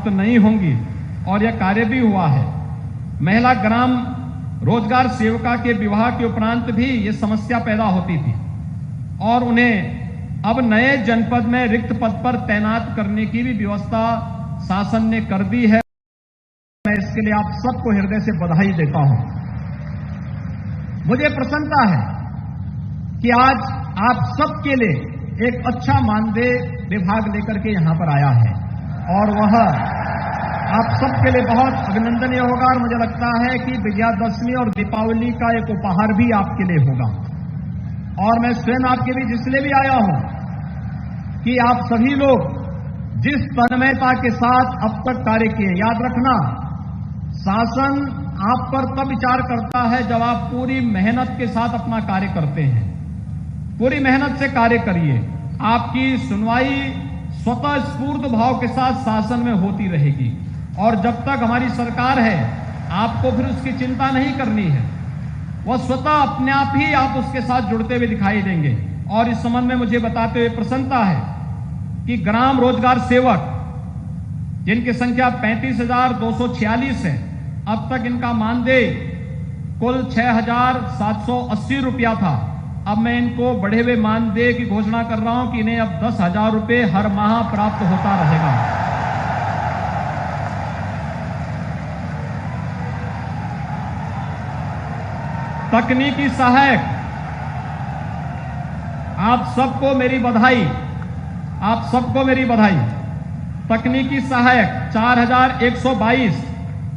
समाप्त नहीं होंगी और यह कार्य भी हुआ है। महिला ग्राम रोजगार सेविका के विवाह के उपरांत भी ये समस्या पैदा होती थी और उन्हें अब नए जनपद में रिक्त पद पर तैनात करने की भी व्यवस्था शासन ने कर दी है। मैं इसके लिए आप सबको हृदय से बधाई देता हूं। मुझे प्रसन्नता है कि आज आप सबके लिए एक अच्छा मानदेय विभाग लेकर के यहां पर आया है और वह आप सबके लिए बहुत अभिनंदनीय होगा और मुझे लगता है कि विजयादशमी और दीपावली का एक उपहार भी आपके लिए होगा। और मैं स्वयं आपके बीच इसलिए भी आया हूं कि आप सभी लोग जिस तन्मयता के साथ अब तक कार्य किए, याद रखना शासन आप पर तब विचार करता है जब आप पूरी मेहनत के साथ अपना कार्य करते हैं। पूरी मेहनत से कार्य करिए, आपकी सुनवाई स्वतः स्फूर्त भाव के साथ शासन में होती रहेगी और जब तक हमारी सरकार है आपको फिर उसकी चिंता नहीं करनी है, वह स्वतः अपने आप ही आप उसके साथ जुड़ते हुए दिखाई देंगे। और इस संबंध में मुझे बताते हुए प्रसन्नता है कि ग्राम रोजगार सेवक जिनकी संख्या 35,246 है, अब तक इनका मानदेय कुल 6,780 रुपया था। अब मैं इनको बढ़े हुए मानदेय की घोषणा कर रहा हूं कि इन्हें अब 10,000 रुपये हर माह प्राप्त होता रहेगा। तकनीकी सहायक, आप सबको मेरी बधाई, आप सबको मेरी बधाई। तकनीकी सहायक 4,122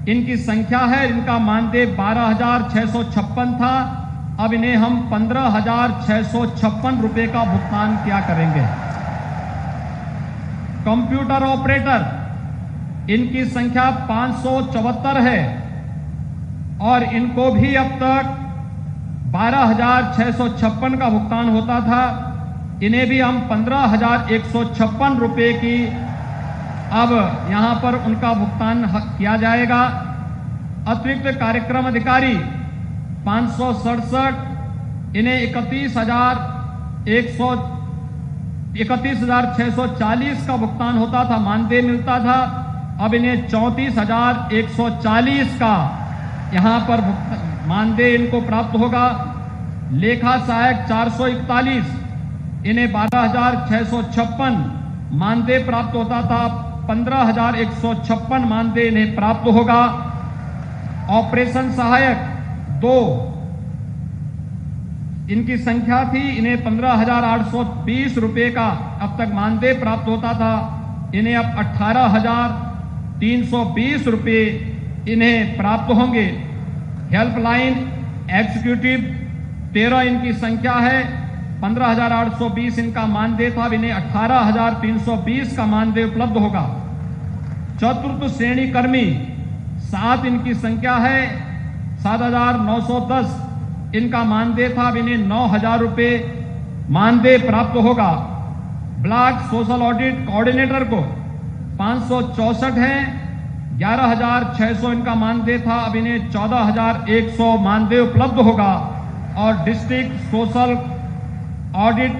इनकी संख्या है। इनका मानदेय 12,656 था, अब इन्हें हम 15,656 रुपए का भुगतान किया करेंगे। कंप्यूटर ऑपरेटर इनकी संख्या 574 है और इनको भी अब तक 12,656 का भुगतान होता था, इन्हें भी हम 15,156 रुपए की अब यहां पर उनका भुगतान किया जाएगा। अतिरिक्त कार्यक्रम अधिकारी 567, इन्हें 31,640 का भुगतान होता था, मानदेय मिलता था, अब इन्हें 34,140 का यहां पर मानदेय इनको प्राप्त होगा। लेखा सहायक 441, इन्हें 12,656 मानदेय प्राप्त होता था, 15,156 मानदेय इन्हें प्राप्त होगा। ऑपरेशन सहायक 2 इनकी संख्या थी, इन्हें 15,820 रुपए का अब तक मानदेय प्राप्त होता था, इन्हें अब 18,320 रुपए इन्हें प्राप्त होंगे। हेल्पलाइन एग्जीक्यूटिव 13 इनकी संख्या है, 15,820 इनका मानदेय था, अब इन्हें 18,320 का मानदेय उपलब्ध होगा। चतुर्थ श्रेणी कर्मी 7 इनकी संख्या है, 7,910 इनका मानदेय था, अब इन्हें 9,000 रुपए मानदेय प्राप्त होगा। ब्लॉक सोशल ऑडिट कोऑर्डिनेटर को 564 है, 11,600 इनका मानदेय था, अब इन्हें 14,100 मानदेय उपलब्ध होगा। और डिस्ट्रिक्ट सोशल ऑडिट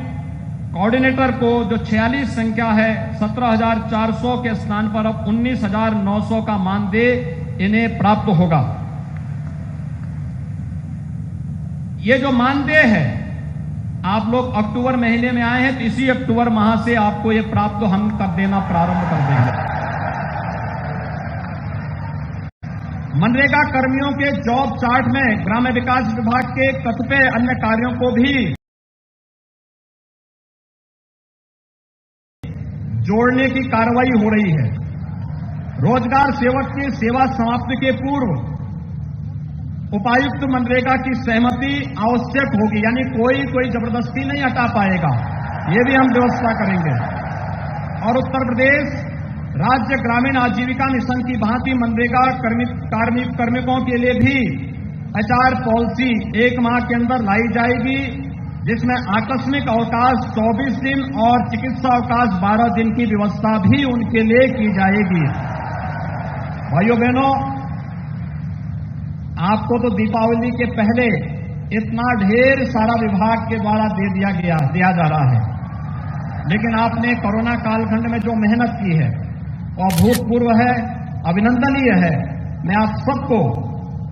कोऑर्डिनेटर को जो 46 संख्या है, 17,400 के स्थान पर अब 19,900 का मानदेय इन्हें प्राप्त होगा। ये जो मानदेय है, आप लोग अक्टूबर महीने में आए हैं तो इसी अक्टूबर माह से आपको ये प्राप्त हम कर देना प्रारंभ कर देंगे। मनरेगा कर्मियों के जॉब चार्ट में ग्राम्य विकास विभाग के कतिपय अन्य कार्यों को भी जोड़ने की कार्रवाई हो रही है। रोजगार सेवक की सेवा समाप्ति के पूर्व उपायुक्त मनरेगा की सहमति आवश्यक होगी, यानी कोई जबरदस्ती नहीं हटा पाएगा, ये भी हम व्यवस्था करेंगे। और उत्तर प्रदेश राज्य ग्रामीण आजीविका मिशन की भांति मनरेगा कार्मिकों के लिए भी HR पॉलिसी 1 माह के अंदर लाई जाएगी, जिसमें आकस्मिक अवकाश 24 दिन और चिकित्सा अवकाश 12 दिन की व्यवस्था भी उनके लिए की जाएगी। भाइयों बहनों, आपको तो दीपावली के पहले इतना ढेर सारा विभाग के द्वारा दिया जा रहा है, लेकिन आपने कोरोना कालखंड में जो मेहनत की है अभूतपूर्व है, अभिनंदनीय है। मैं आप सबको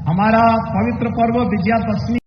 हमारा पवित्र पर्व विजयादशमी